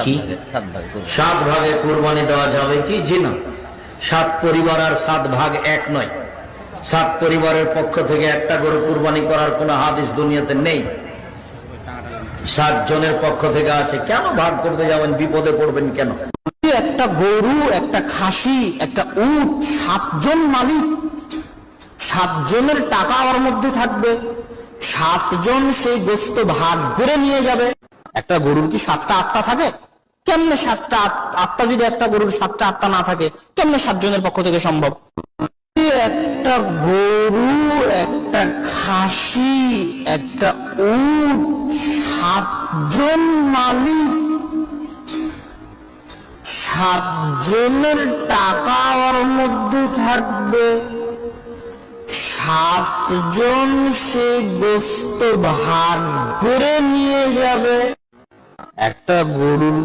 কি 7 ভাগে কুরবানি দেওয়া যাবে কি? জি না, 7 পরিবার আর 7 ভাগ এক নয়। 7 পরিবারের পক্ষ থেকে একটা গরু কুরবানি করার কোন হাদিস দুনিয়াতে নেই। 7 জনের পক্ষ থেকে আছে। কেন ভাগ করতে যাবেন? বিপদে পড়বেন কেন? একটা গরু, একটা খাসি, একটা উট, 7 জন মালিক, 7 জনের টাকা আমার মধ্যে থাকবে, 7 জন সেই গোস্ত ভাগ করে নিয়ে যাবে। একটা গরুর কি 7টা আত্মা থাকে? কেমনে 7টা আত্মা? যদি একটা গরুর 7টা আত্মা না থাকে, কেমনে 7 জনের পক্ষ থেকে সম্ভব? একটা গরু, একটা খাসি, একটা উট, 7 জন মালিক, 7 জনের টাকা ওর মধ্যে থাকবে, 7 জন সে গোস্ত ভাগ করে নিয়ে যাবে। একটা গরুর